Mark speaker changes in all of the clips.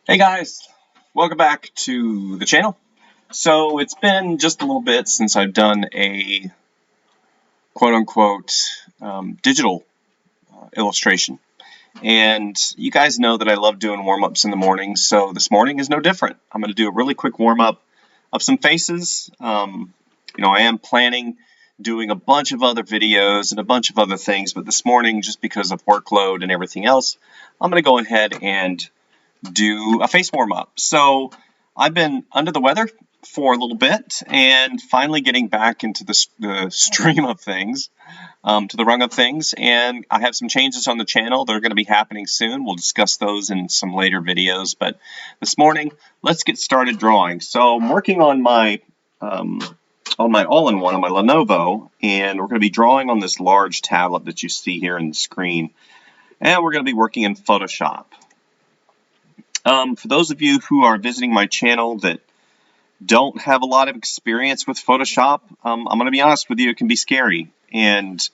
Speaker 1: Hey guys, welcome back to the channel. So it's been just a little bit since I've done a quote-unquote digital illustration. And you guys know that I love doing warm-ups in the morning, so this morning is no different. I'm going to do a really quick warm-up of some faces. I am planning doing a bunch of other videos and a bunch of other things, but this morning, just because of workload and everything else, I'm going to go ahead and do a face warm up. So I've been under the weather for a little bit and finally getting back into the stream of things, to the rung of things. And I have some changes on the channel that are going to be happening soon. We'll discuss those in some later videos. But this morning, let's get started drawing. So I'm working on my all-in-one on my Lenovo, and we're going to be drawing on this large tablet that you see here on the screen. And we're going to be working in Photoshop. For those of you who are visiting my channel that don't have a lot of experience with Photoshop, I'm going to be honest with you, it can be scary. And,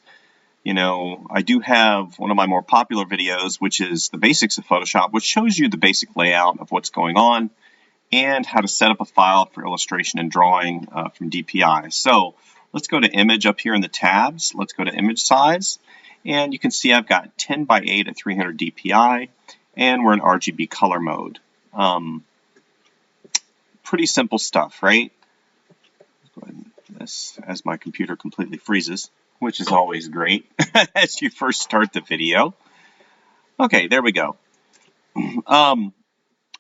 Speaker 1: I do have one of my more popular videos, which is the basics of Photoshop, which shows you the basic layout of what's going on and how to set up a file for illustration and drawing from DPI. So let's go to image up here in the tabs. Let's go to image size. And you can see I've got 10 by 8 at 300 DPI. And we're in RGB color mode. Pretty simple stuff, right? Let's go ahead and do this as my computer completely freezes, which is always great as you first start the video. Okay, there we go. I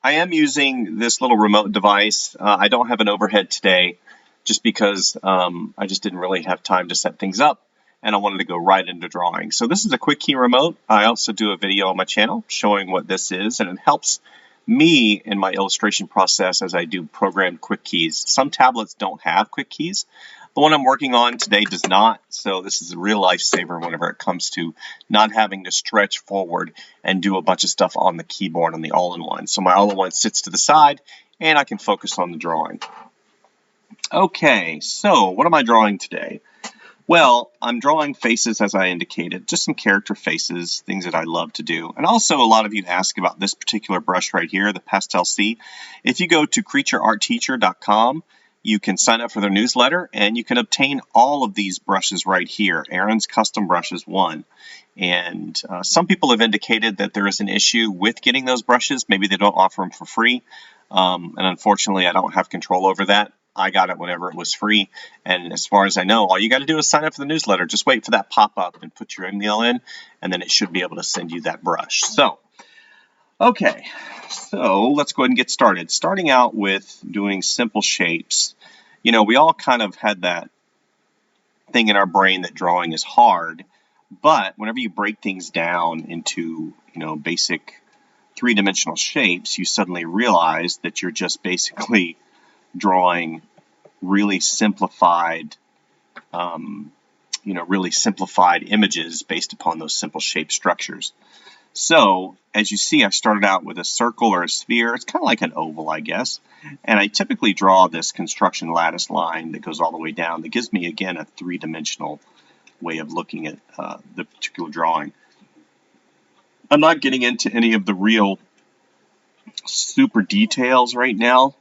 Speaker 1: am using this little remote device. I don't have an overhead today just because I just didn't really have time to set things up. And I wanted to go right into drawing. So this is a quick key remote. I also do a video on my channel showing what this is, and it helps me in my illustration process as I do programmed quick keys. Some tablets don't have quick keys. The one I'm working on today does not, so this is a real lifesaver whenever it comes to not having to stretch forward and do a bunch of stuff on the keyboard on the all-in-one. So my all-in-one sits to the side, and I can focus on the drawing. Okay, so what am I drawing today? Well, I'm drawing faces as I indicated, just some character faces, things that I love to do. And also a lot of you ask about this particular brush right here, the Pastel C. If you go to creatureartteacher.com, you can sign up for their newsletter and you can obtain all of these brushes right here. Aaron's Custom Brush is one. And some people have indicated that there is an issue with getting those brushes. Maybe they don't offer them for free. And unfortunately, I don't have control over that. I got it whenever it was free, and as far as I know, all you got to do is sign up for the newsletter. Just wait for that pop-up and put your email in, and then it should be able to send you that brush. So, okay, so let's go ahead and get started. Starting out with doing simple shapes. We all kind of had that thing in our brain that drawing is hard, but whenever you break things down into, basic three-dimensional shapes, you suddenly realize that you're just basically drawing really simplified, really simplified images based upon those simple shape structures. So, as you see, I started out with a circle or a sphere. It's kind of like an oval, I guess. And I typically draw this construction lattice line that goes all the way down. That gives me, again, a three-dimensional way of looking at the particular drawing. I'm not getting into any of the real super details right now.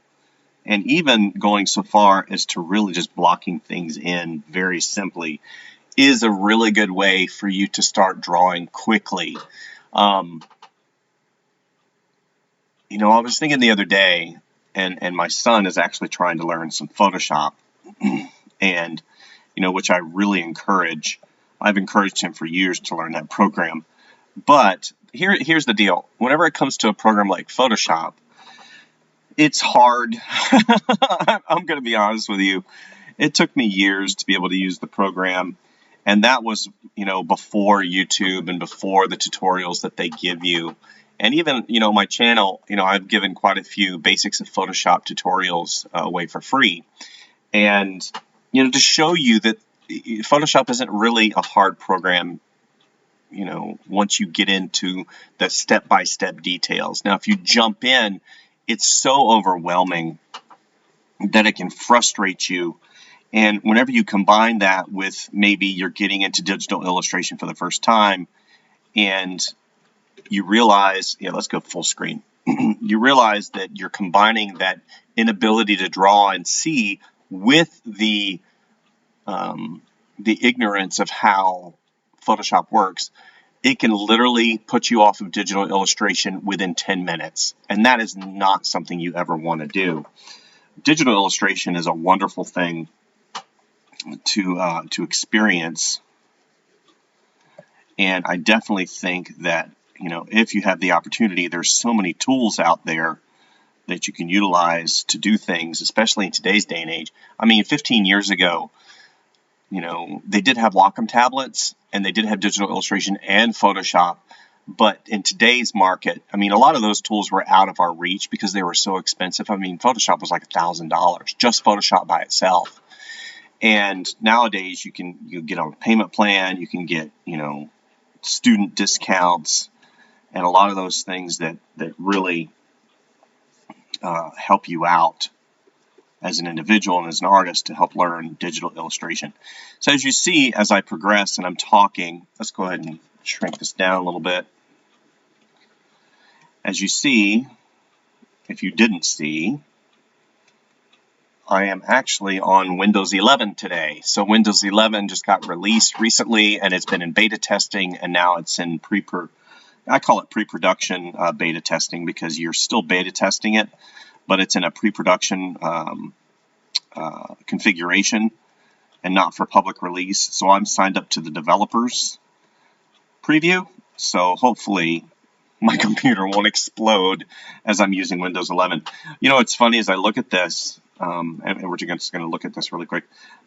Speaker 1: And even going so far as to really just blocking things in very simply is a really good way for you to start drawing quickly. I was thinking the other day, and my son is actually trying to learn some Photoshop, and, which I really encourage. I've encouraged him for years to learn that program. But here's the deal. Whenever it comes to a program like Photoshop, it's hard. I'm going to be honest with you. It took me years to be able to use the program. And that was, before YouTube and before the tutorials that they give you. And even, my channel, I've given quite a few basics of Photoshop tutorials away for free. And, to show you that Photoshop isn't really a hard program, once you get into the step-by-step details. Now, if you jump in, it's so overwhelming that it can frustrate you. And whenever you combine that with maybe you're getting into digital illustration for the first time and you realize, let's go full screen. you realize that you're combining that inability to draw and see with the ignorance of how Photoshop works. It can literally put you off of digital illustration within 10 minutes. And that is not something you ever want to do. Digital illustration is a wonderful thing to experience. And I definitely think that, if you have the opportunity, there's so many tools out there that you can utilize to do things, especially in today's day and age. I mean, 15 years ago, they did have Wacom tablets and they did have digital illustration and Photoshop. But in today's market, I mean, a lot of those tools were out of our reach because they were so expensive. I mean, Photoshop was like $1,000, just Photoshop by itself. And nowadays you get on a payment plan, you can get, student discounts and a lot of those things that really help you out as an individual and as an artist to help learn digital illustration. So as you see, as I progress and I'm talking, let's go ahead and shrink this down a little bit. As you see, if you didn't see, I am actually on Windows 11 today. So Windows 11 just got released recently and it's been in beta testing, and now it's in I call it pre-production beta testing because you're still beta testing it, but it's in a pre-production configuration and not for public release. So I'm signed up to the developers preview. So hopefully my computer won't explode as I'm using Windows 11. What's funny is I look at this, and we're just going to look at this really quick.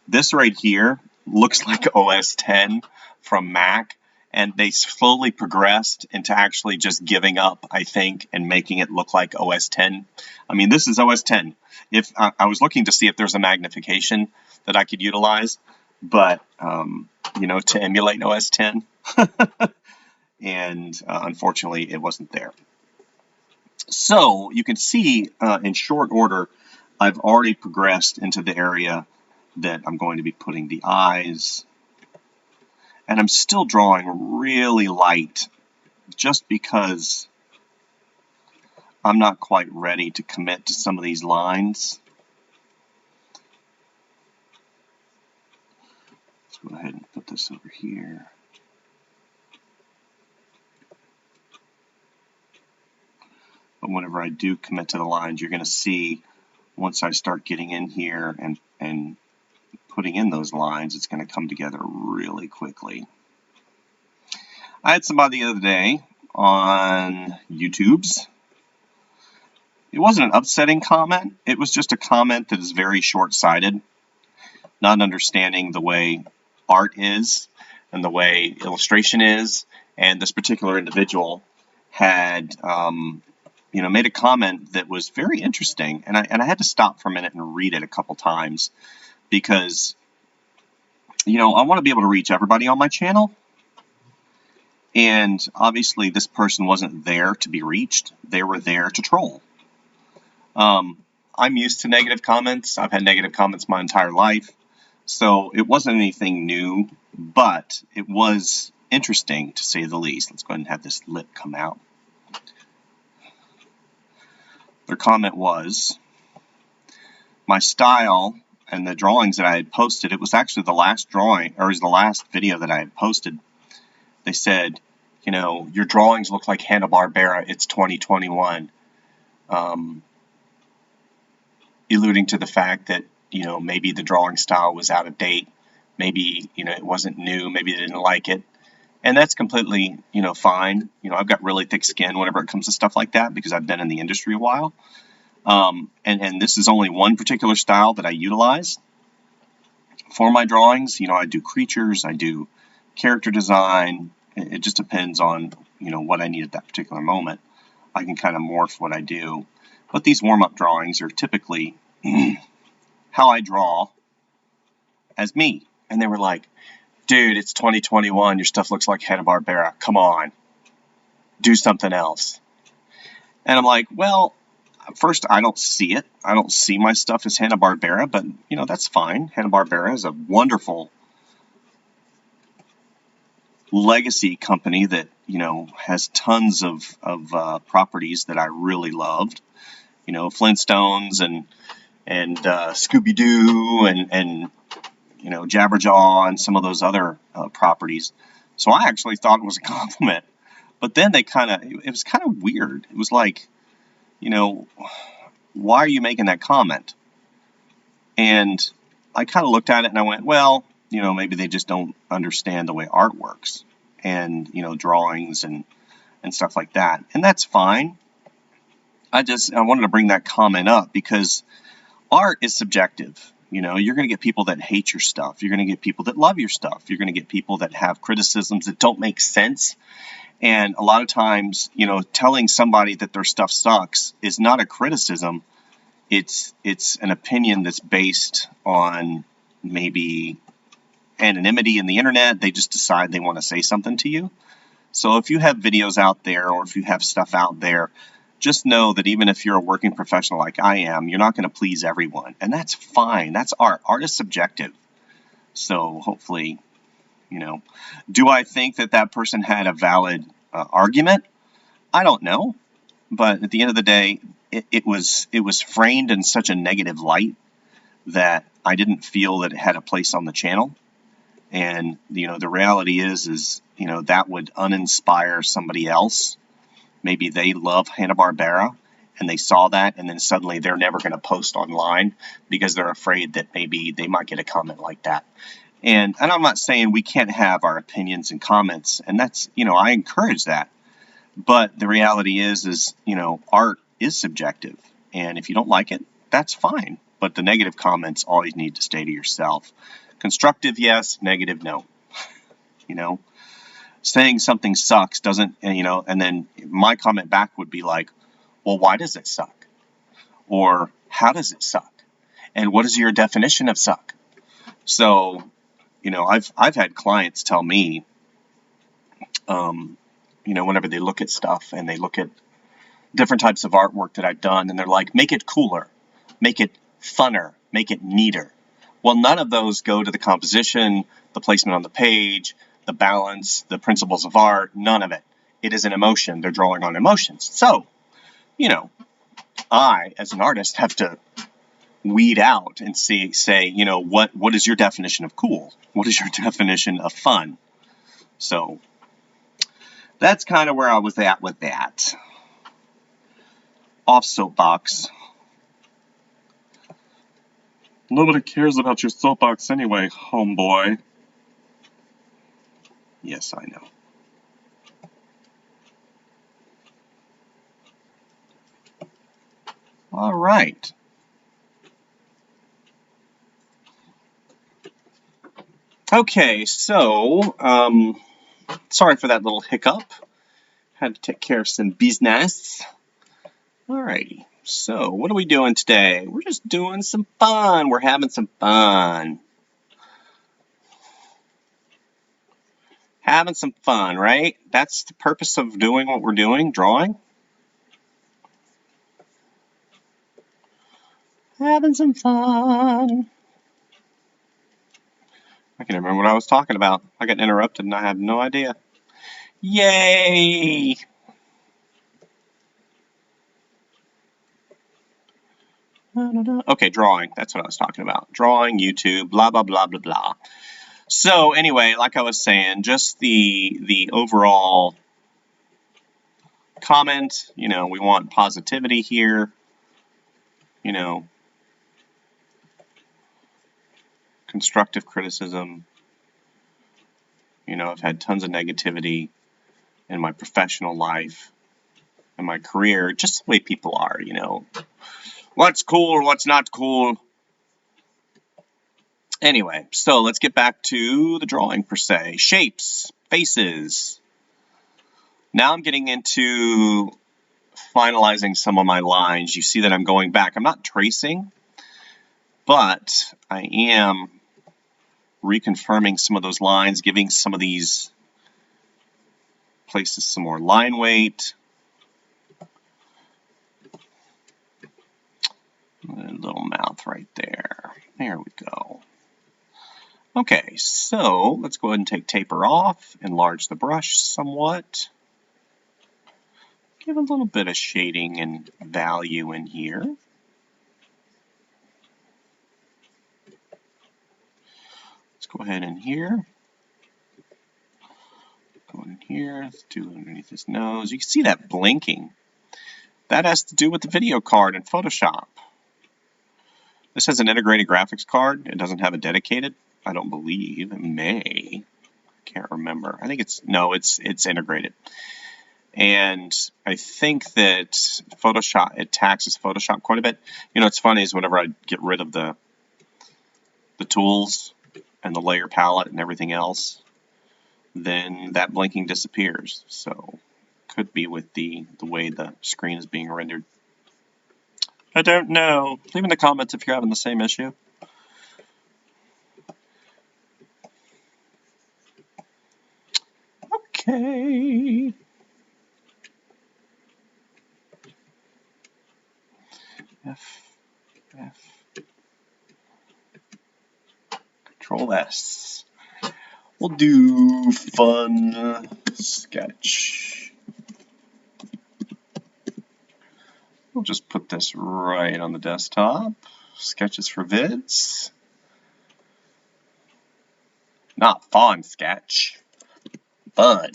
Speaker 1: This right here looks like OS 10 from Mac. And they slowly progressed into actually just giving up, I think, and making it look like OS 10. I mean, this is OS 10. If I was looking to see if there's a magnification that I could utilize, but, to emulate OS 10. And unfortunately, it wasn't there. So you can see in short order, I've already progressed into the area that I'm going to be putting the eyes. And I'm still drawing really light just because I'm not quite ready to commit to some of these lines. Let's go ahead and put this over here. But whenever I do commit to the lines, you're going to see once I start getting in here and putting in those lines, it's going to come together really quickly. I had somebody the other day on YouTube's. It wasn't an upsetting comment. It was just a comment that is very short-sighted, not understanding the way art is and the way illustration is. And this particular individual had, made a comment that was very interesting. And I had to stop for a minute and read it a couple times because, I want to be able to reach everybody on my channel. And obviously this person wasn't there to be reached. They were there to troll. I'm used to negative comments. I've had negative comments my entire life. So it wasn't anything new, but it was interesting to say the least. Let's go ahead and have this lip come out. Their comment was, my style and the drawings that I had posted, it was actually the last drawing, or it was the last video that I had posted. They said, your drawings look like Hanna-Barbera, it's 2021. Alluding to the fact that, maybe the drawing style was out of date. Maybe, it wasn't new. Maybe they didn't like it. And that's completely, fine. I've got really thick skin whenever it comes to stuff like that because I've been in the industry a while. And this is only one particular style that I utilize for my drawings. I do creatures, I do character design. It just depends on, what I need at that particular moment. I can kind of morph what I do. But these warm-up drawings are typically how I draw as me. And they were like, dude, it's 2021. Your stuff looks like Hanna-Barbera. Come on. Do something else. And I'm like, well, first, I don't see it. I don't see my stuff as Hanna-Barbera, but, that's fine. Hanna-Barbera is a wonderful legacy company that, you know, has tons of properties that I really loved. You know, Flintstones and Scooby-Doo and you know, Jabberjaw and some of those other properties. So I actually thought it was a compliment. But then they it was kind of weird. It was like, you know, why are you making that comment? And I kind of looked at it and I went, well, you know, maybe they just don't understand the way art works and, you know, drawings and stuff like that. And that's fine. I wanted to bring that comment up because art is subjective. You know, you're going to get people that hate your stuff. You're going to get people that love your stuff. You're going to get people that have criticisms that don't make sense. And a lot of times, you know, telling somebody that their stuff sucks is not a criticism. It's an opinion that's based on maybe anonymity in the internet. They just decide they want to say something to you. So if you have videos out there or if you have stuff out there, just know that even if you're a working professional like I am, you're not going to please everyone. And that's fine. That's art. Art is subjective. So hopefully, you know, do I think that that person had a valid argument? I don't know. But at the end of the day, it was framed in such a negative light that I didn't feel that it had a place on the channel. And, you know, the reality is, you know, that would uninspire somebody else. Maybe they love Hanna-Barbera and they saw that and then suddenly they're never going to post online because they're afraid that maybe they might get a comment like that. And I'm not saying we can't have our opinions and comments, and that's, you know, I encourage that. But the reality is, you know, art is subjective. And if you don't like it, that's fine. But the negative comments always need to stay to yourself. Constructive, yes. Negative, no. You know? Saying something sucks doesn't, you know, and then my comment back would be like, well, why does it suck? Or how does it suck? And what is your definition of suck? So, you know, I've had clients tell me, you know, whenever they look at stuff and they look at different types of artwork that I've done, and they're like, make it cooler, make it funner, make it neater. Well, none of those go to the composition, the placement on the page, the balance, the principles of art, none of it. It is an emotion. They're drawing on emotions. So, you know, I, as an artist, have to weed out and say, you know, what is your definition of cool? What is your definition of fun? So that's kind of where I was at with that. Off soapbox. Nobody cares about your soapbox anyway, homeboy. Yes, I know. All right. Okay, so, sorry for that little hiccup. Had to take care of some business. Alrighty, so what are we doing today? We're just doing some fun. We're having some fun. Having some fun, right? That's the purpose of doing what we're doing, drawing. Having some fun. I can't remember what I was talking about. I got interrupted and I have no idea. Yay! Okay, drawing. That's what I was talking about. Drawing, YouTube, blah, blah, blah, blah, blah. So anyway, like I was saying, just the overall comment, you know, we want positivity here, you know, constructive criticism. You know, I've had tons of negativity in my professional life, in my career, just the way people are, you know. What's cool, what's not cool. Anyway, so let's get back to the drawing per se. Shapes, faces. Now I'm getting into finalizing some of my lines. You see that I'm going back. I'm not tracing, but I am reconfirming some of those lines, giving some of these places some more line weight. A little mouth right there. There we go. Okay, so let's go ahead and take taper off, enlarge the brush somewhat. Give a little bit of shading and value in here. Let's go ahead in here. Go in here, let's do underneath his nose. You can see that blinking. That has to do with the video card in Photoshop. This has an integrated graphics card. It doesn't have a dedicated. I don't believe. It may. Can't remember. I think it's integrated. And I think that Photoshop, it taxes Photoshop quite a bit. You know, what's funny is whenever I get rid of the tools and the layer palette and everything else, then that blinking disappears. So could be with the way the screen is being rendered. I don't know. Leave in the comments if you're having the same issue. Okay. F. Control S. We'll do fun sketch. We'll just put this right on the desktop. Sketches for vids. Not fun sketch. Fun.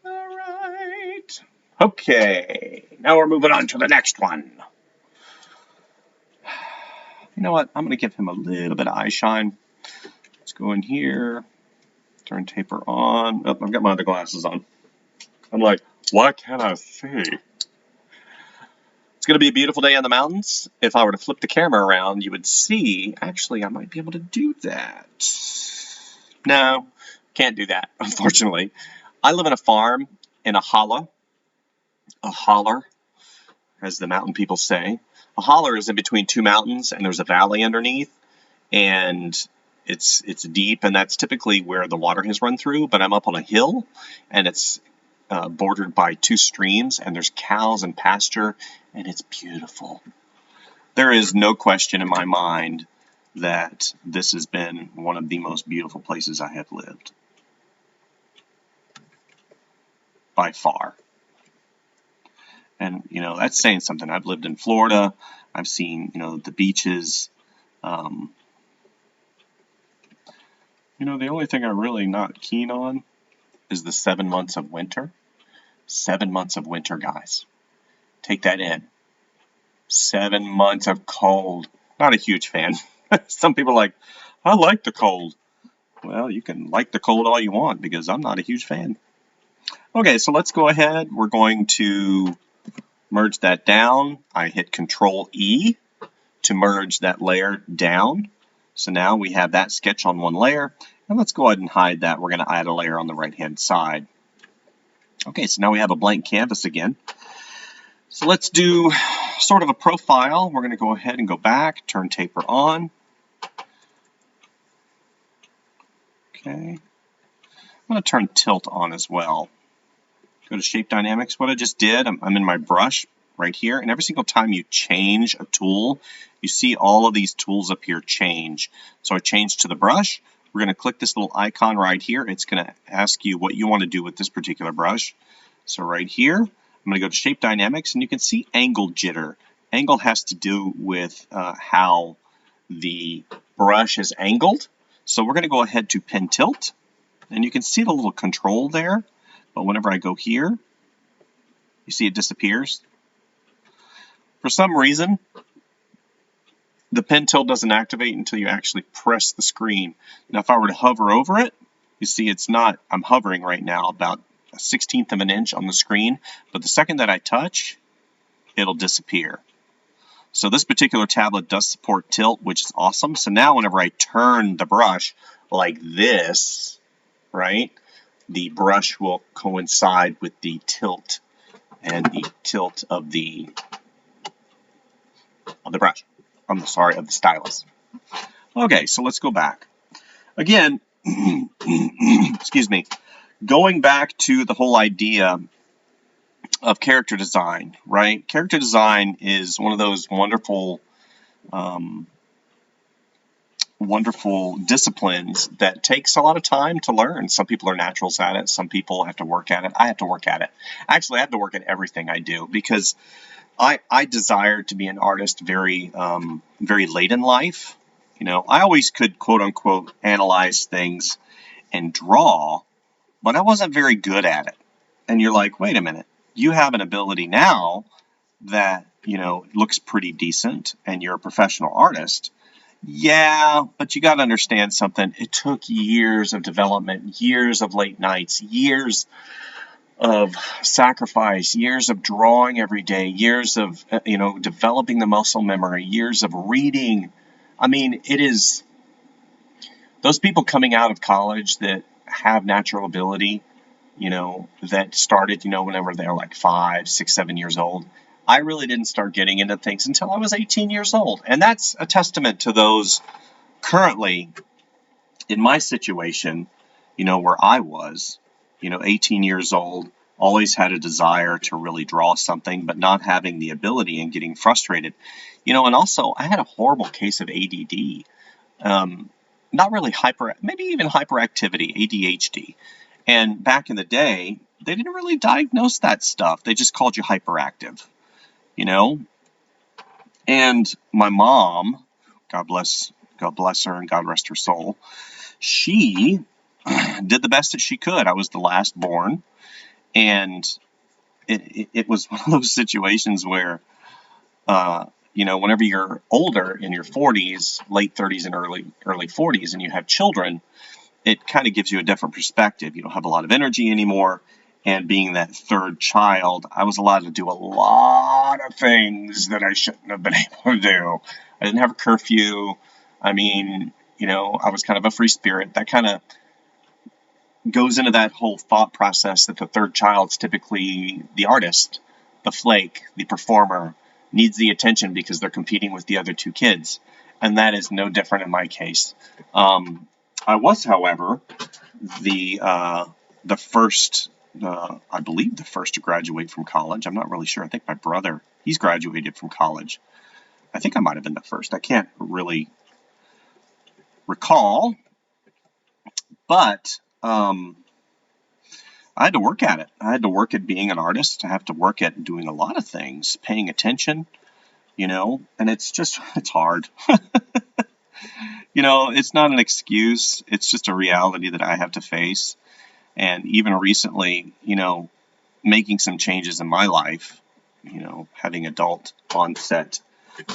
Speaker 1: All right. Okay. Now we're moving on to the next one. You know what? I'm going to give him a little bit of eye shine. Let's go in here. Turn taper on. Oh, I've got my other glasses on. I'm like, what can I see? It's going to be a beautiful day in the mountains. If I were to flip the camera around, you would see, actually, I might be able to do that. No, can't do that, unfortunately. I live in a farm in a hollow. A holler, as the mountain people say. A holler is in between two mountains, and there's a valley underneath, and it's deep, and that's typically where the water has run through, but I'm up on a hill, and it's bordered by two streams, and there's cows and pasture, and it's beautiful. There is no question in my mind that this has been one of the most beautiful places I have lived. By far. And, you know, that's saying something. I've lived in Florida. I've seen, you know, the beaches. You know, the only thing I'm really not keen on is the 7 months of winter. 7 months of winter, guys. Take that in. 7 months of cold. Not a huge fan. Some people are like, I like the cold. Well, you can like the cold all you want because I'm not a huge fan. Okay, so let's go ahead. We're going to merge that down. I hit Control E to merge that layer down. So now we have that sketch on one layer. And let's go ahead and hide that. We're going to add a layer on the right-hand side. Okay, so now we have a blank canvas again. So let's do sort of a profile. We're going to go ahead and go back, turn taper on. Okay. I'm going to turn tilt on as well. Go to Shape Dynamics. What I just did, I'm in my brush right here, and every single time you change a tool, you see all of these tools up here change. So I changed to the brush. We're going to click this little icon right here. It's going to ask you what you want to do with this particular brush. So right here, I'm going to go to Shape Dynamics, and you can see angle jitter. Angle has to do with how the brush is angled. So we're going to go ahead to Pen Tilt, and you can see the little control there. But whenever I go here, you see it disappears. For some reason, the pen tilt doesn't activate until you actually press the screen. Now, if I were to hover over it, you see it's not, I'm hovering right now about 1/16 of an inch on the screen, but the second that I touch, it'll disappear. So this particular tablet does support tilt, which is awesome. So now whenever I turn the brush like this, right, the brush will coincide with the tilt and the tilt of the brush. I'm sorry, of the stylus. Okay, so let's go back. Again, excuse me, going back to the whole idea of character design, right? Character design is one of those wonderful wonderful disciplines that takes a lot of time to learn. Some people are naturals at it. Some people have to work at it. I have to work at it. Actually, I have to work at everything I do because I desired to be an artist very late in life. You know, I always could quote unquote analyze things and draw, but I wasn't very good at it. And you're like, wait a minute, you have an ability now that, you know, looks pretty decent and you're a professional artist. Yeah, but you got to understand something. It took years of development, years of late nights, years of sacrifice, years of drawing every day, years of, developing the muscle memory, years of reading. I mean, it is those people coming out of college that have natural ability, that started, whenever they were like 5, 6, 7 years old. I really didn't start getting into things until I was 18 years old. And that's a testament to those currently in my situation, where I was, 18 years old, always had a desire to really draw something, but not having the ability and getting frustrated. And also I had a horrible case of ADD. Not really maybe even hyperactivity, ADHD. And back in the day, they didn't really diagnose that stuff. They just called you hyperactive, you know? And my mom, God bless her and God rest her soul, she did the best that she could. I was the last born, and it was one of those situations where, whenever you're older in your 40s, late 30s and early 40s, and you have children, it kind of gives you a different perspective. You don't have a lot of energy anymore. And being that third child, I was allowed to do a lot of things that I shouldn't have been able to do. I didn't have a curfew. I mean, I was kind of a free spirit. That kind of goes into that whole thought process that the third child's typically the artist, the flake, the performer, needs the attention because they're competing with the other two kids. And that is no different in my case. I was, however, the first, I believe the first to graduate from college. I'm not really sure. I think my brother, he's graduated from college. I think I might have been the first. I can't really recall, but I had to work at it. I had to work at being an artist. I have to work at doing a lot of things, paying attention, and it's hard. It's not an excuse. It's just a reality that I have to face. And even recently, making some changes in my life, having adult onset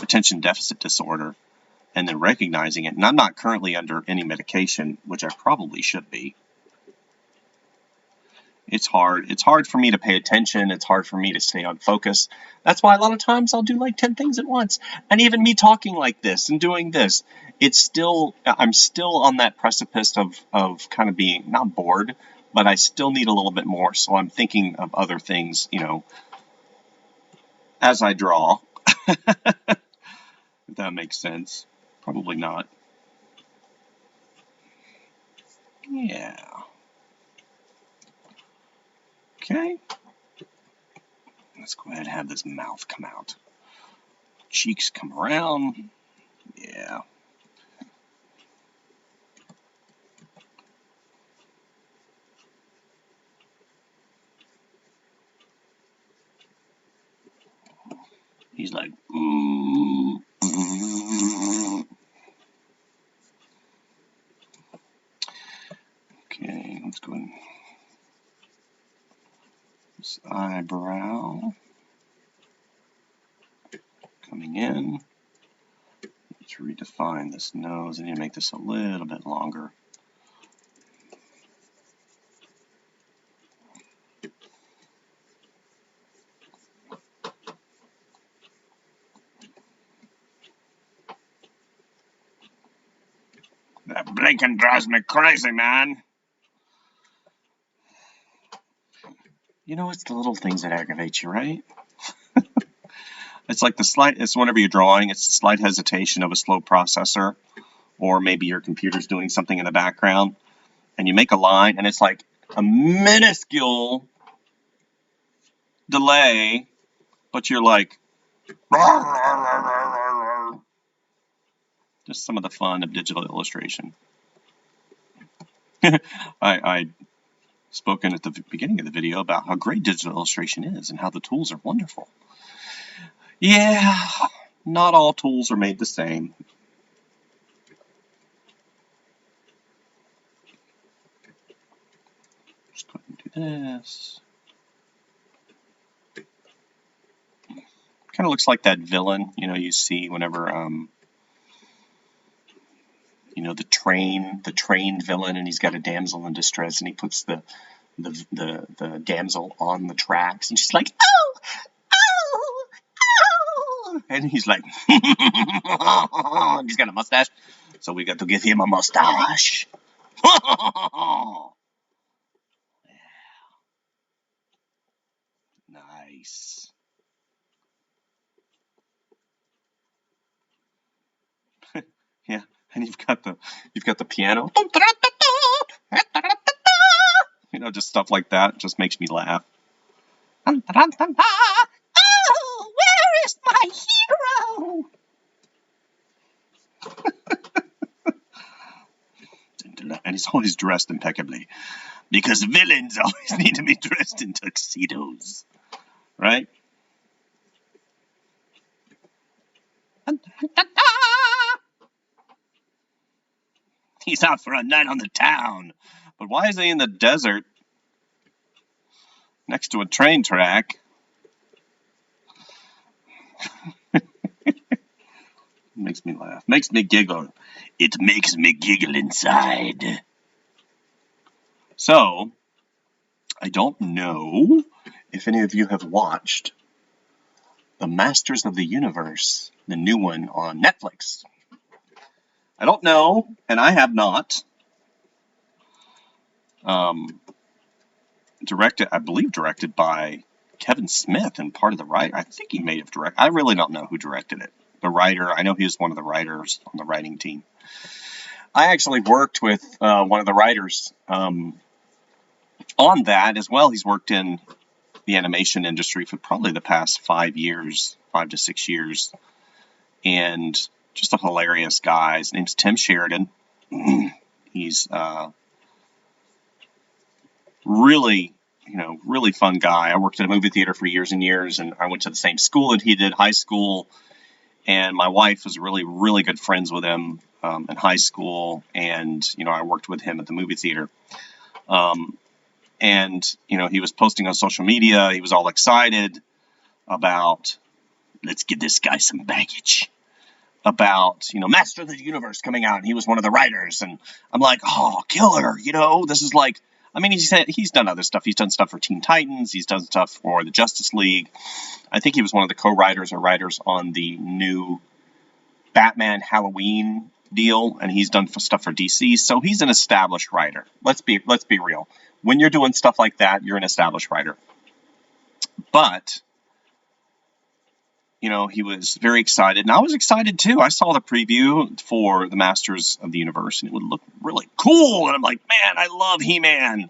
Speaker 1: attention deficit disorder, and then recognizing it. And I'm not currently under any medication, which I probably should be. It's hard. It's hard for me to pay attention. It's hard for me to stay on focus. That's why a lot of times I'll do like 10 things at once. And even me talking like this and doing this, I'm still on that precipice of kind of being not bored, but I still need a little bit more. So I'm thinking of other things, as I draw. If that makes sense. Probably not. Yeah. Okay. Let's go ahead and have this mouth come out. Cheeks come around. Yeah. He's like, ooh. Okay, let's go ahead. This eyebrow coming in. Let's redefine this nose. I need to make this a little bit longer. That blinking drives me crazy, man. It's the little things that aggravate you, right? It's like it's whenever you're drawing, it's the slight hesitation of a slow processor, or maybe your computer's doing something in the background, and you make a line, and it's like a minuscule delay, but you're like, Just some of the fun of digital illustration. I spoken at the beginning of the video about how great digital illustration is and how the tools are wonderful. Yeah, not all tools are made the same. Just go ahead and do this. Kind of looks like that villain, you see whenever, the trained villain, and he's got a damsel in distress, and he puts the damsel on the tracks, and she's like, oh, oh, oh, and he's like, he's got a mustache, so we got to give him a mustache. Nice. Yeah, and you've got the piano. Just stuff like that just makes me laugh. Oh, where is my hero? And he's always dressed impeccably, because villains always need to be dressed in tuxedos, right? He's out for a night on the town. But why is he in the desert next to a train track? Makes me laugh. Makes me giggle. It makes me giggle inside. So, I don't know if any of you have watched The Masters of the Universe, the new one on Netflix. I don't know, and I have not. I believe directed by Kevin Smith, and part of the writer. I think he may have directed. I really don't know who directed it. The writer, I know he was one of the writers on the writing team. I actually worked with one of the writers on that as well. He's worked in the animation industry for probably the past 5 to 6 years, and just a hilarious guy. His name's Tim Sheridan. He's really fun guy. I worked at a movie theater for years and years, and I went to the same school that he did, high school, and my wife was really, really good friends with him in high school, and, I worked with him at the movie theater. And, he was posting on social media. He was all excited about, let's give this guy some baggage, about, Master of the Universe coming out, and he was one of the writers, and I'm like, oh, killer, this is like, he's done other stuff. He's done stuff for Teen Titans. He's done stuff for the Justice League. I think he was one of the co-writers or writers on the new Batman Halloween deal, and he's done stuff for DC. So he's an established writer. Let's be real. When you're doing stuff like that, you're an established writer. But he was very excited, and I was excited too. I saw the preview for the Masters of the Universe, and it would look really cool. And I'm like, man, I love He-Man.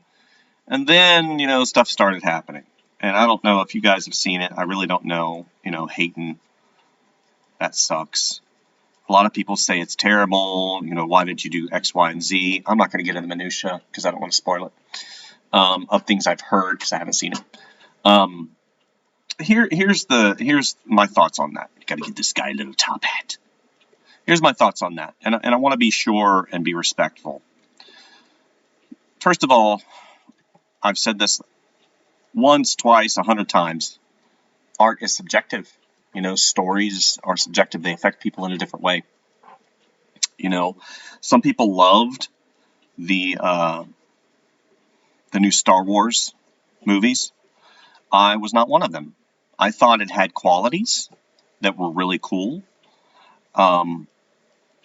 Speaker 1: And then, stuff started happening. And I don't know if you guys have seen it. I really don't know. Hayden, that sucks. A lot of people say it's terrible. Why did you do X, Y, and Z? I'm not going to get into the minutia because I don't want to spoil it of things I've heard because I haven't seen it. Here's my thoughts on that. You got to get this guy a little top hat. Here's my thoughts on that, and I want to be sure and be respectful. First of all, I've said this once, twice, 100 times. Art is subjective. Stories are subjective. They affect people in a different way. Some people loved the new Star Wars movies. I was not one of them. I thought it had qualities that were really cool. And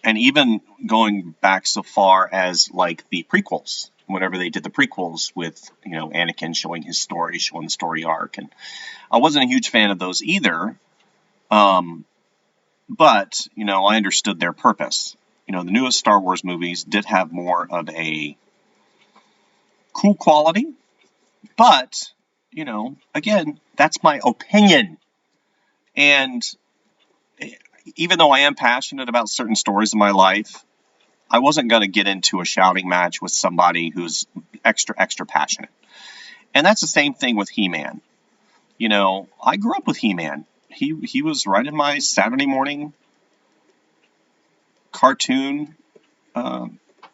Speaker 1: even going back so far as like the prequels, whenever they did the prequels with, Anakin showing his story, showing the story arc. And I wasn't a huge fan of those either. But, I understood their purpose. The newest Star Wars movies did have more of a cool quality. But, again, that's my opinion. And, even though I am passionate about certain stories in my life, I wasn't going to get into a shouting match with somebody who's extra passionate. And that's the same thing with He-Man. You know, I grew up with He-Man. He was right in my Saturday morning cartoon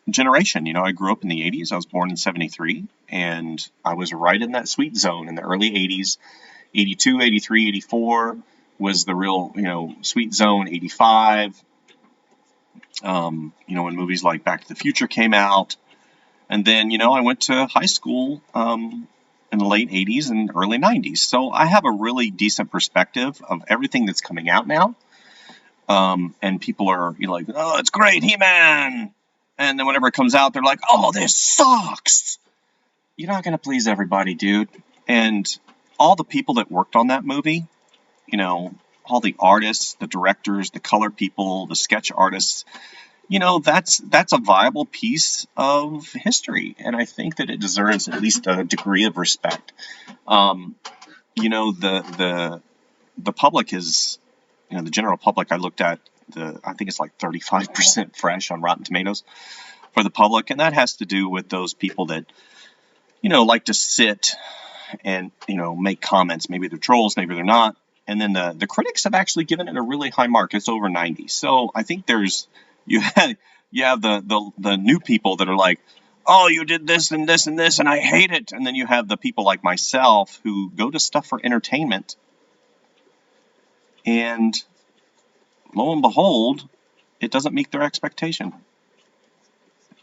Speaker 1: generation. You know, I grew up in the 80s. I was born in 73, and I was right in that sweet zone in the early 80s. 82, 83, 84 was the real, you know, sweet zone. 85, you know, when movies like Back to the Future came out. And then, you know, I went to high school in the late 80s and early 90s. So I have a really decent perspective of everything that's coming out now. And people are, you know, like, oh, it's great, He-Man. And then whenever it comes out, they're like, oh, this sucks. You're not going to please everybody, dude. And all the people that worked on that movie, you know, all the artists, the directors, the color people, the sketch artists, you know, that's a viable piece of history. And I think that it deserves at least a degree of respect. You know, the public is, you know, the general public, I looked at I think it's like 35% fresh on Rotten Tomatoes for the public. And that has to do with those people that, you know, like to sit and, you know, make comments. Maybe they're trolls, maybe they're not. And then the critics have actually given it a really high mark. It's over 90. So I think you have the new people that are like, oh, you did this and this and this, and I hate it. And then you have the people like myself who go to stuff for entertainment. And lo and behold, it doesn't meet their expectation.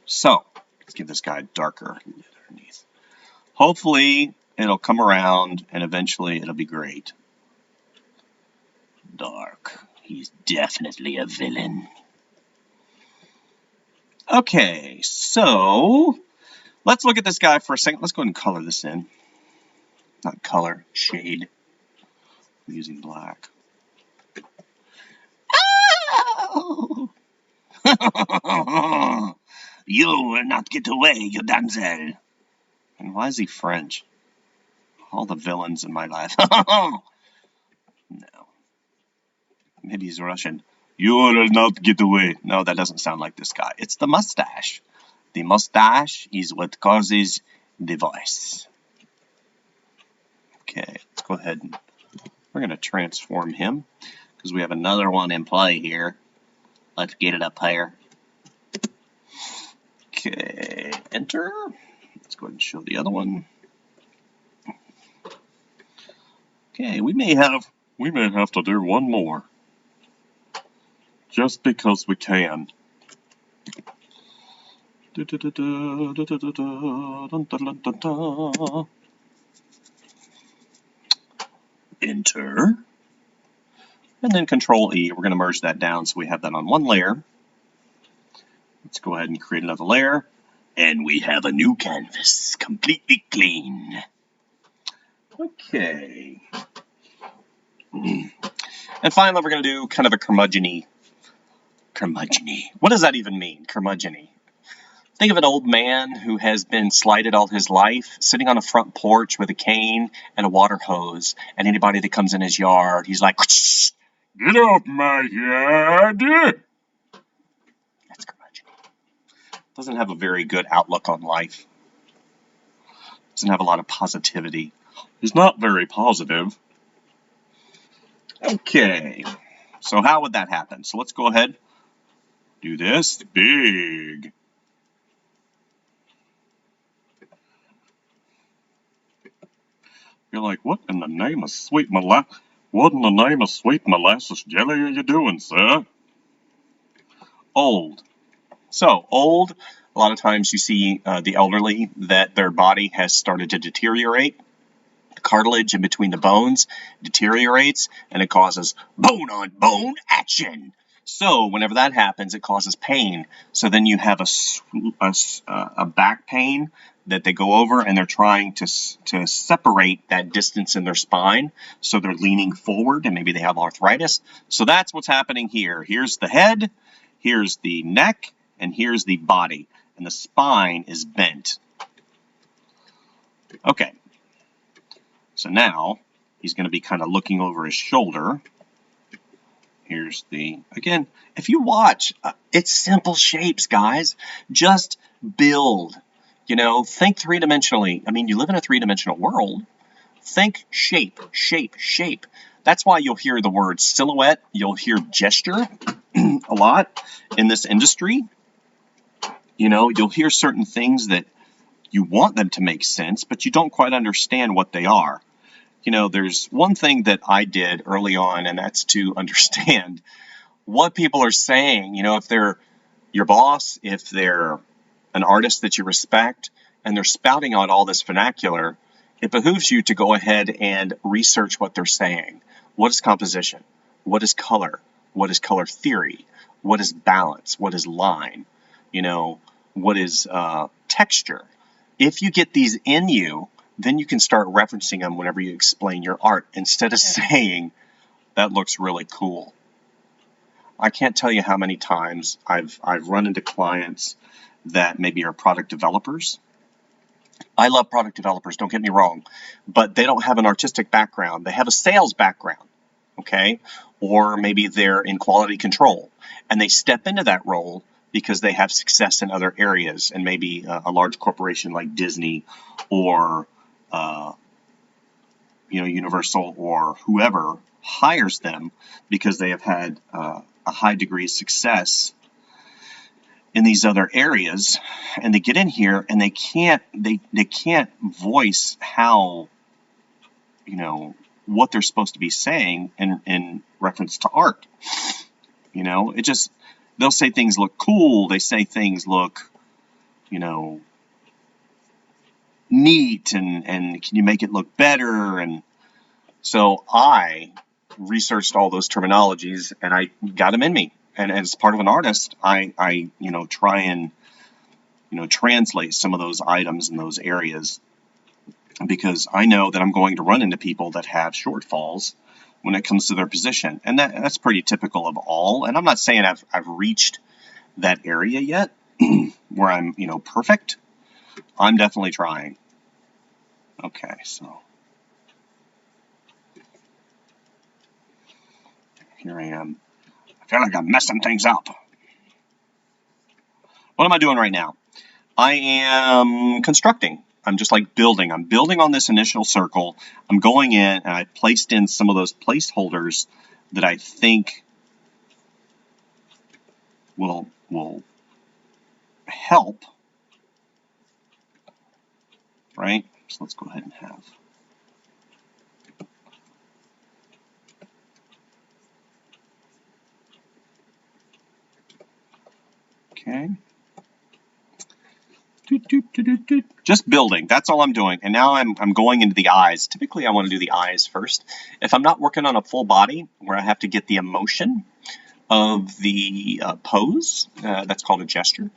Speaker 1: So let's give this guy darker underneath. Hopefully it'll come around and eventually it'll be great. Dark. He's definitely a villain. Okay, so let's look at this guy for a second. Let's go ahead and color this in. Not color, shade. I'm using black. Oh! You will not get away, you damsel. And why is he French? All the villains in my life. No. Maybe he's Russian. You will not get away. No, that doesn't sound like this guy. It's the mustache. The mustache is what causes the voice. Okay, let's go ahead and we're going to transform him because we have another one in play here. Let's get it up here. Okay, enter. Let's go ahead and show the other one. Okay, we may have to do one more. Just because we can. Enter. And then Control E. We're going to merge that down so we have that on one layer. Let's go ahead and create another layer. And we have a new canvas, completely clean. Okay. And finally, we're going to do kind of a curmudgeon-y. What does that even mean, curmudgeon-y? Think of an old man who has been slighted all his life, sitting on a front porch with a cane and a water hose, and anybody that comes in his yard, he's like, get off my yard! That's curmudgeon. Doesn't have a very good outlook on life. Doesn't have a lot of positivity. He's not very positive. Okay, so how would that happen? So let's go ahead, do this big. You're like, what in the name of sweet molasses jelly are you doing, sir? Old. So, old, a lot of times you see the elderly that their body has started to deteriorate. The cartilage in between the bones deteriorates, and it causes bone-on-bone action. So, whenever that happens, it causes pain. So then you have a back pain that they go over, and they're trying to separate that distance in their spine. So they're leaning forward, and maybe they have arthritis. So that's what's happening here. Here's the head, here's the neck, and here's the body. And the spine is bent. Okay. So now he's going to be kind of looking over his shoulder. Here's the, again, if you watch, it's simple shapes, guys. Just build. You know, think three-dimensionally. I mean, you live in a three-dimensional world. Think shape, shape, shape. That's why you'll hear the word silhouette. You'll hear gesture a lot in this industry. You know, you'll hear certain things that you want them to make sense, but you don't quite understand what they are. You know, there's one thing that I did early on, and that's to understand what people are saying. You know, if they're your boss, if they're an artist that you respect, and they're spouting out all this vernacular, it behooves you to go ahead and research what they're saying. What is composition? What is color? What is color theory? What is balance? What is line? You know, what is texture? If you get these in you, then you can start referencing them whenever you explain your art instead of saying, that looks really cool. I can't tell you how many times I've run into clients that maybe are product developers. I love product developers, don't get me wrong, but they don't have an artistic background. They have a sales background, okay? Or maybe they're in quality control, and they step into that role because they have success in other areas, and maybe a large corporation like Disney or Universal or whoever hires them because they have had a high degree of success in these other areas, and they get in here and they can't voice how, what they're supposed to be saying in reference to art. It just, they'll say things look cool, they say things look, neat, and can you make it look better? And so I researched all those terminologies and I got them in me. And as part of an artist, I try and, translate some of those items in those areas, because I know that I'm going to run into people that have shortfalls when it comes to their position. And that's pretty typical of all. And I'm not saying I've reached that area yet where I'm, perfect. I'm definitely trying. Okay, so here I am. I feel like I'm messing things up. What am I doing right now? I am constructing. I'm just like building. I'm building on this initial circle. I'm going in and I placed in some of those placeholders that I think will help, right? So let's go ahead and have. Okay. Just building. That's all I'm doing. And now I'm going into the eyes. Typically, I want to do the eyes first. If I'm not working on a full body where I have to get the emotion of the pose, that's called a gesture.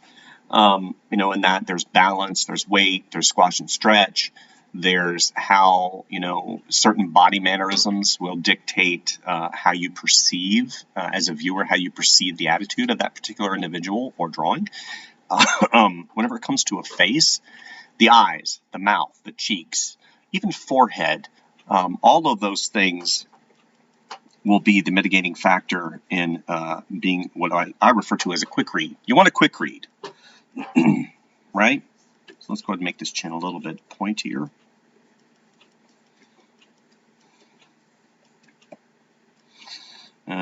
Speaker 1: In that there's balance, there's weight, there's squash and stretch. There's how, certain body mannerisms will dictate how you perceive, as a viewer, how you perceive the attitude of that particular individual or drawing. Whenever it comes to a face, the eyes, the mouth, the cheeks, even forehead, all of those things will be the mitigating factor in being what I refer to as a quick read. You want a quick read, right? So let's go ahead and make this chin a little bit pointier.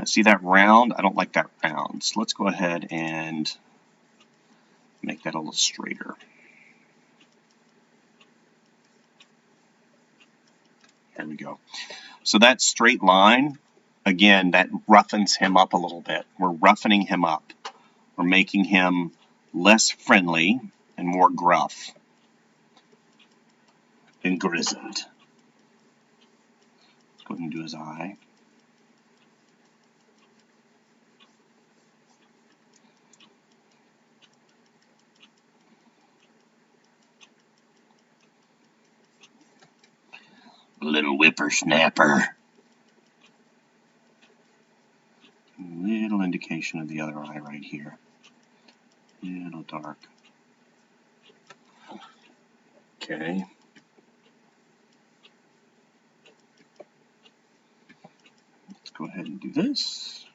Speaker 1: See that round? I don't like that round. So let's go ahead and make that a little straighter. There we go. So that straight line, again, that roughens him up a little bit. We're roughening him up. We're making him less friendly and more gruff and grizzled. Let's go ahead and do his eye. Little whippersnapper. Little indication of the other eye right here. Little dark. Okay. Let's go ahead and do this.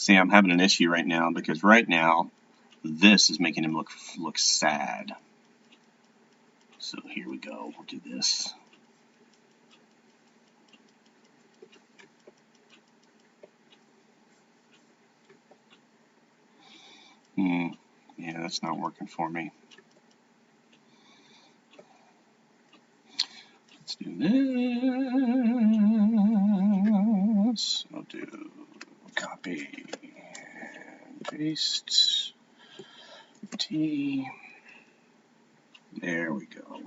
Speaker 1: See, I'm having an issue right now because right now this is making him look sad. So here we go. We'll do this. Yeah, that's not working for me. Let's do this. I'll do copy and paste T. There we go.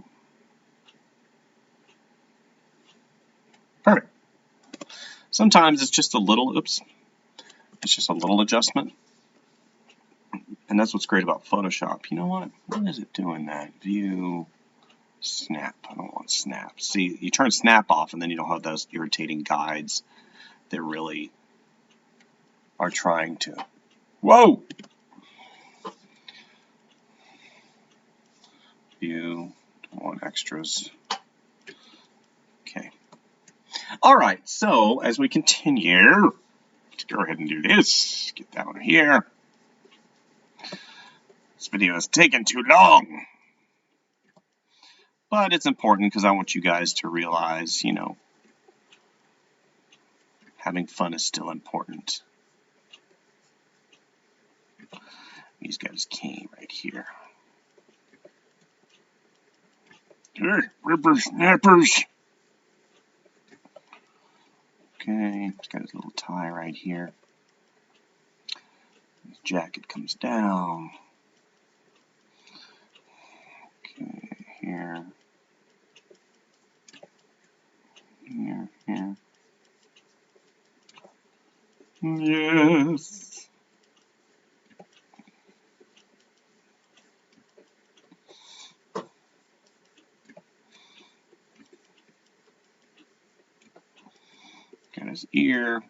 Speaker 1: Perfect. Sometimes it's just a little, it's just a little adjustment. And that's what's great about Photoshop. You know what? What is it doing that? View, snap. I don't want snap. See, you turn snap off and then you don't have those irritating guides that really are trying to. Whoa! View, don't want extras. Okay. All right, so as we continue, let's go ahead and do this. Get down here. This video is taking too long. But it's important because I want you guys to realize, you know, having fun is still important. He's got his cane right here. Hey, rippers, snappers. Okay, he's got his little tie right here. His jacket comes down. Okay, here. Here, here. Yes. Got his ear.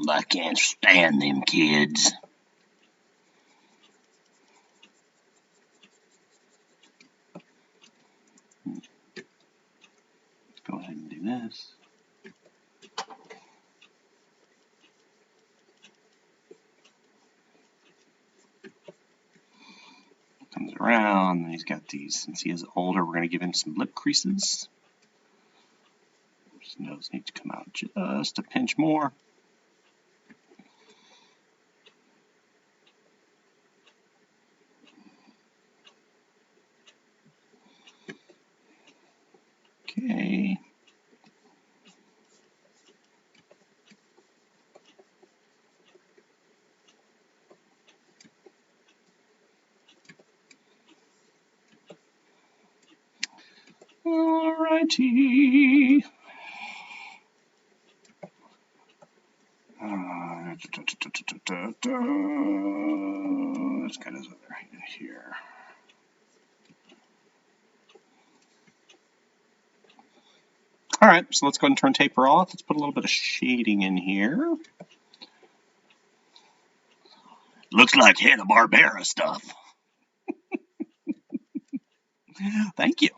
Speaker 1: I can't stand them kids. Let's go ahead and do this. Comes around, and he's got these. Since he is older, we're going to give him some lip creases. His nose needs to come out just a pinch more. Okay. Alrighty. Let's get his other hand here. Alright, so let's go ahead and turn taper off. Let's put a little bit of shading in here. Looks like Hanna-Barbera stuff. Thank you.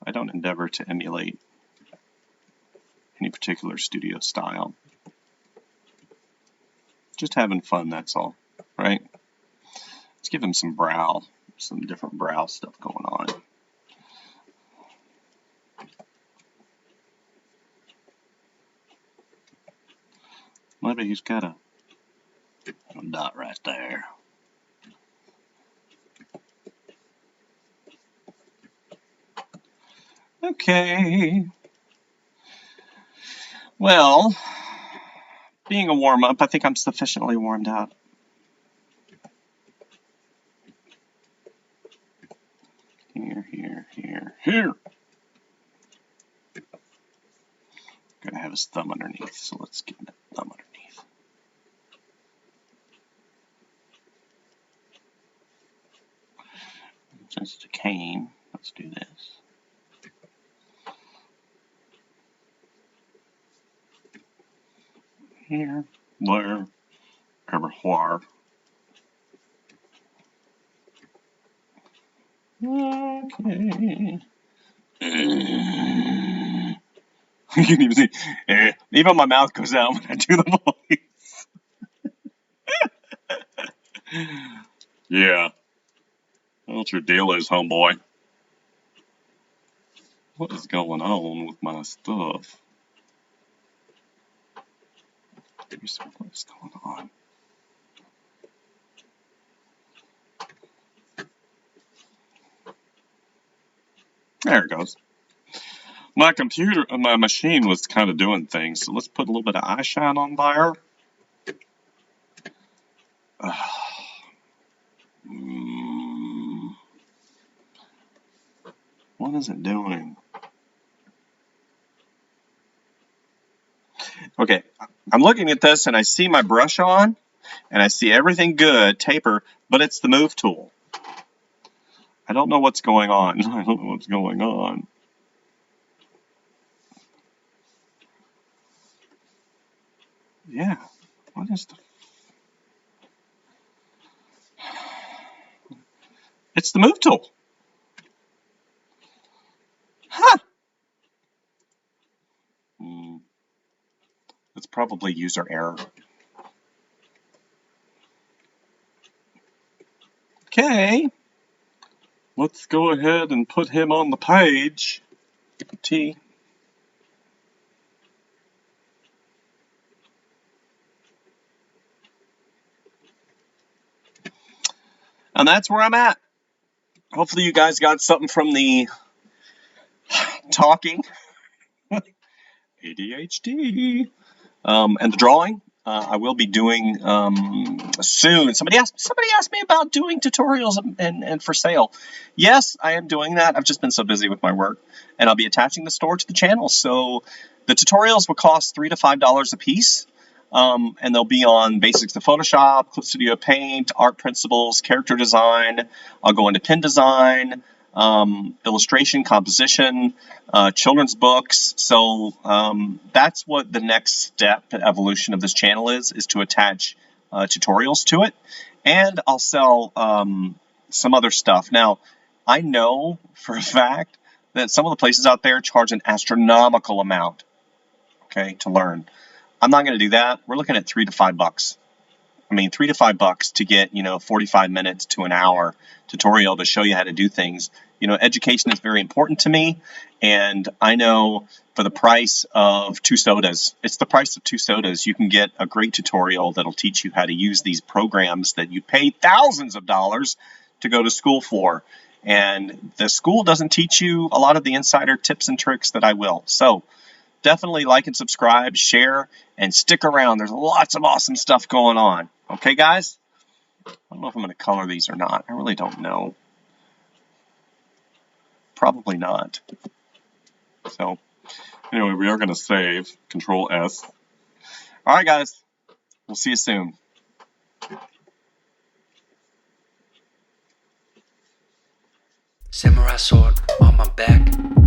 Speaker 1: I don't endeavor to emulate any particular studio style. Just having fun, that's all, right? Let's give him some different brow stuff going on. Maybe he's got a dot right there. Okay. Well, being a warm-up, I think I'm sufficiently warmed up. Here. Gotta have his thumb underneath, so let's get that thumb underneath. Since it's a cane, let's do this. Here, there, everywhere. Okay. You can even see, even my mouth goes out when I do the voice. Yeah. What your deal is, homeboy? What is going on with my stuff? What's going on? There it goes. My machine was kind of doing things, so let's put a little bit of eye shine on there. What is it doing? Okay, I'm looking at this and I see my brush on, and I see everything good, taper, but it's the move tool. I don't know what's going on. I don't know what's going on. Yeah, what is the... It's the move tool. Huh. It's probably user error. Okay. Let's go ahead and put him on the page. T. And that's where I'm at. Hopefully you guys got something from the talking. ADHD. And the drawing. I will be doing soon. Somebody asked me about doing tutorials and for sale. Yes, I am doing that. I've just been so busy with my work, and I'll be attaching the store to the channel. So the tutorials will cost $3 to $5 a piece, and they'll be on basics of Photoshop, Clip Studio Paint, art principles, character design. I'll go into pen design, illustration, composition, children's books. So that's what the next step evolution of this channel is to attach tutorials to it. And I'll sell some other stuff. Now, I know for a fact that some of the places out there charge an astronomical amount, okay, to learn. I'm not going to do that. We're looking at $3 to $5. I mean, $3 to $5 to get, 45 minutes to an hour tutorial to show you how to do things. Education is very important to me, and I know for the price of 2 sodas, it's the price of 2 sodas, you can get a great tutorial that'll teach you how to use these programs that you pay thousands of dollars to go to school for. And the school doesn't teach you a lot of the insider tips and tricks that I will. So definitely like and subscribe, share, and stick around. There's lots of awesome stuff going on. Okay, guys? I don't know if I'm going to color these or not. I really don't know. Probably not. So, anyway, we are going to save. Control S. All right, guys. We'll see you soon.
Speaker 2: Samurai sword on my back.